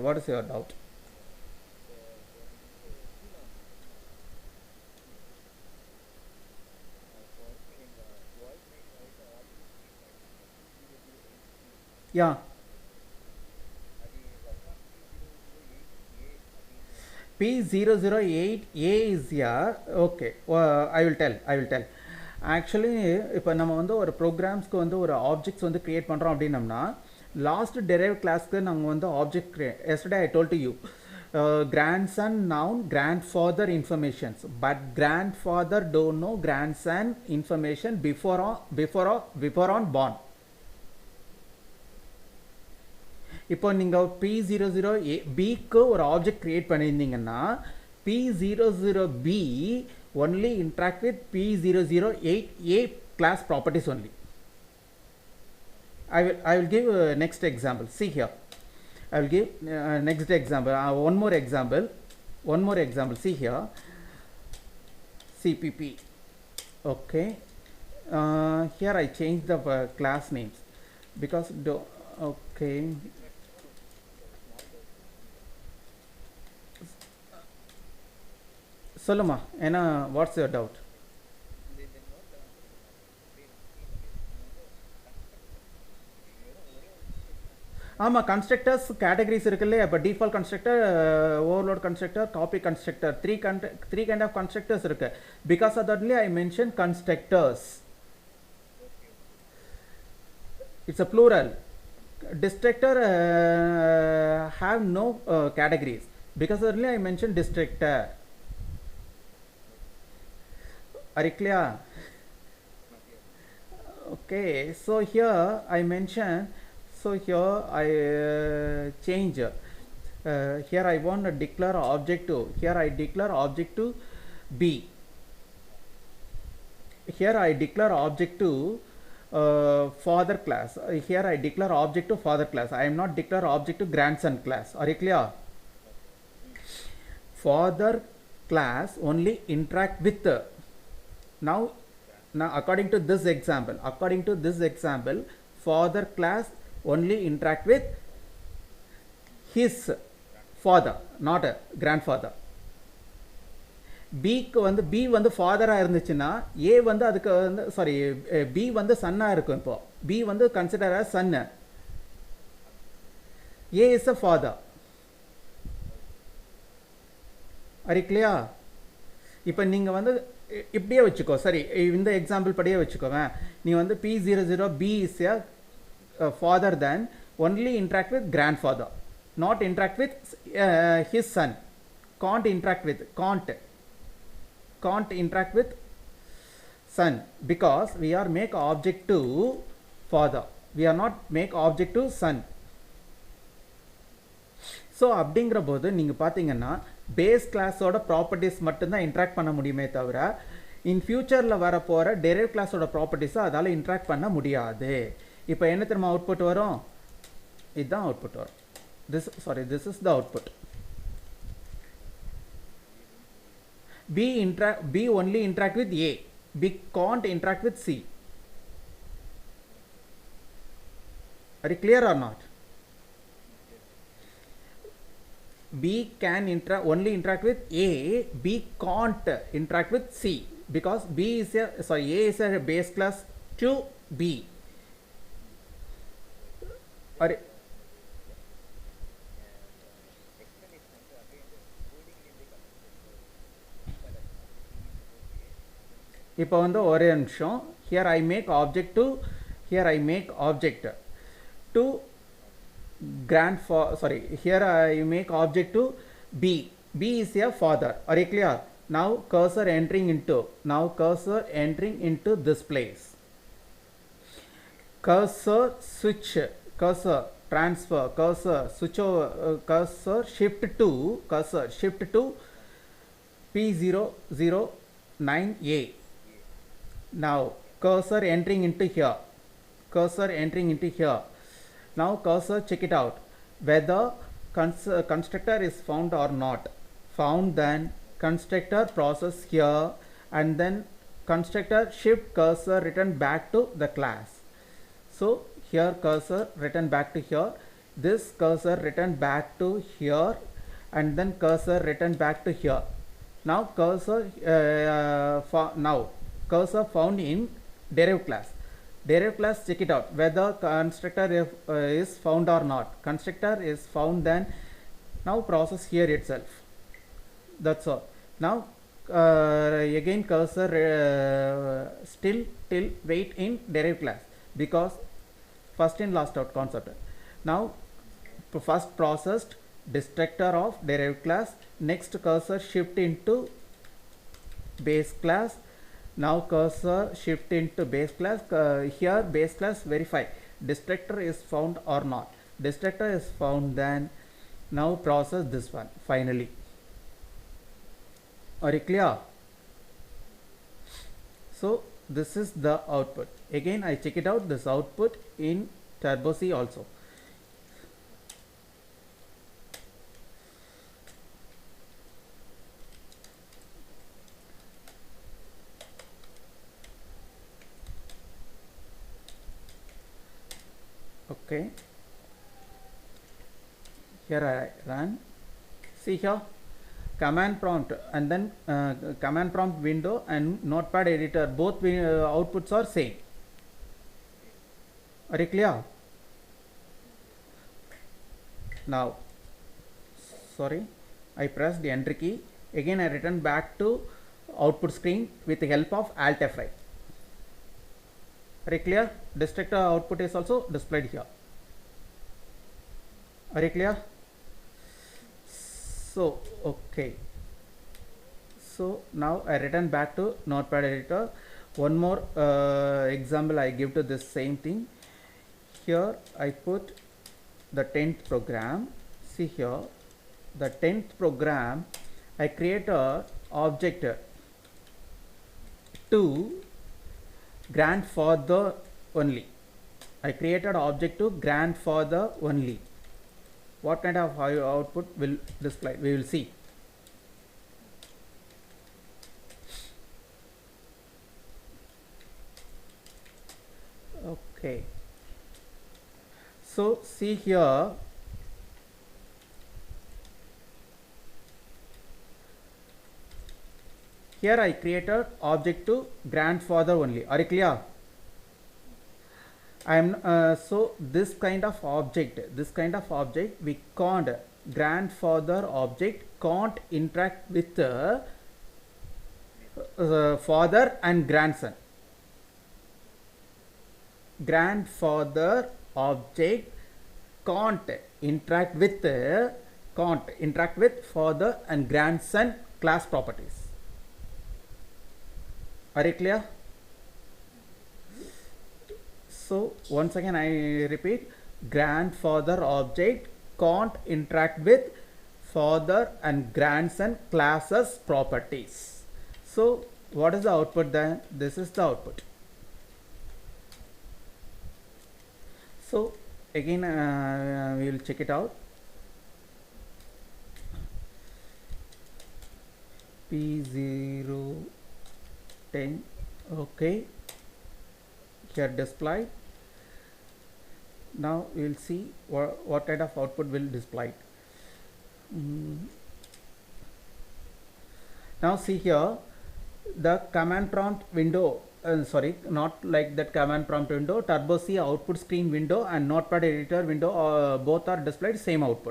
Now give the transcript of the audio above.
what is your doubt? Yeah. P008A is, yeah, okay. I will tell. Actually இப்போ நம்ம வந்து ஒரு ப்ரோக்ராம்ஸ்க்கு வந்து ஒரு ஆப்ஜெக்ட்ஸ் வந்து கிரியேட் பண்ணுறோம் அப்படின்னம்னா லாஸ்ட் டெரைவ் கிளாஸ்க்கு நாங்கள் வந்து object yesterday I told you grandson noun grandfather informations, but grandfather don't know grandson information before on born. இப்போ நீங்கள் P00Bக்கு ஒரு ஆப்ஜெக்ட் கிரியேட் பண்ணியிருந்தீங்கன்னா P00B only interact with P008A class properties only. I will give next example. See here. I will give next example. One more example. See here. CPP. Okay. Here I changed the class names because okay. சொல்லுமா ஏன்னா what's your doubt? ஆமாம், constructors categories இருக்குல்ல. இப்போ default constructor, overload constructor, copy constructor, three kind of constructors இருக்கு. Because of that I mention constructors. It's a plural. Destructor have no categories. Because earlier I mentioned destructor. Are you clear? Okay, so here I mention, so here I change. Here I want to declare object to. Here I declare object to B. Here I declare object to father class. Here I declare object to father class. I am not declare object to grandson class. Are you clear? Father class only interact with now according to this example, father class only interact with his father, not a grandfather. பிக்கு வந்து B வந்து ஃபாதராக இருந்துச்சுன்னா ஏ வந்து அதுக்கு வந்து sorry B வந்து சன்னாக இருக்கும். இப்போ பி வந்து consider as son, A is a father. அரி கிளியா? இப்போ நீங்கள் வந்து இப்படியே வச்சுக்கோ. சரி, இந்த எக்ஸாம்பிள் படியே வச்சுக்கோவேன். நீ வந்து P00B is a father then only interact with grandfather, not interact with his son. can't interact with son because we are make object to father, we are not make object to son. So அப்படிங்கிற போது நீங்கள் பார்த்தீங்கன்னா base கிளாஸோட properties மட்டும்தான் interact பண்ண முடியுமே தவிர இன் ஃபியூச்சரில் வர போகிற டெரைவ் கிளாஸோட ப்ராப்பர்ட்டிஸை அதால் இன்ட்ராக்ட் பண்ண முடியாது. இப்போ என்ன தெரியுமா அவுட்புட் வரும்? இதுதான் அவுட்புட் வரும். this is the output. B only interact with A. B can't interact with C. Are you clear or not? B can only interact with A. B can't interact with C because A is a base class to B. Are இப்போ வந்து ஒரே நிமிஷம். here I make object to here I make object to here I make object to B. B is a father. Are you clear? Now cursor entering into this place. Cursor switch, cursor transfer, cursor switch over, cursor shift to P009A. Now cursor entering into here. Now cursor check it out whether constructor is found or not. Found, then constructor process here and then constructor shift cursor return back to the class. So here cursor return back to here. this cursor return back to here, and then cursor return back to here. Now cursor found in derived class. Derived class, check it out whether constructor is found or not. Constructor is found, then now process here itself. That's all. Now again cursor still till wait in derived class, because first in last out concept. Now first processed destructor of derived class, next cursor shift into base class. Now cursor shift into base class. Here base class verify destructor is found or not. Destructor is found, then now process this one finally. Are you clear? So this is the output. Again I check it out, this output in Turbo C also. Okay, here I run. See here, command prompt and then command prompt window and notepad editor, both outputs are same. Are you clear? Now sorry, I pressed the enter key. Again I return back to output screen with the help of Alt F5. Are you clear? Destructor output is also displayed here. Are you clear? So okay, so now I return back to notepad editor. One more example I give to this same thing. Here I put the 10th program. See here, the 10th program, I create a object to grandfather only. I created object to grandfather only. What kind of output will display? We will see. Okay. So see here, here I created object to grandfather only. Are you clear? I am so this kind of object we can't, grandfather object can't interact with father and grandson. Grandfather object can't interact with father and grandson class properties. Are you clear? So once again I repeat, grandfather object can't interact with father and grandson classes properties. So what is the output then? This is the output. So again we will check it out. P010. Okay, here display. Now we will see what kind of output will display. Now see here, the command prompt window, sorry, not like that command prompt window, Turbo C output screen window and notepad editor window, both are displayed same output.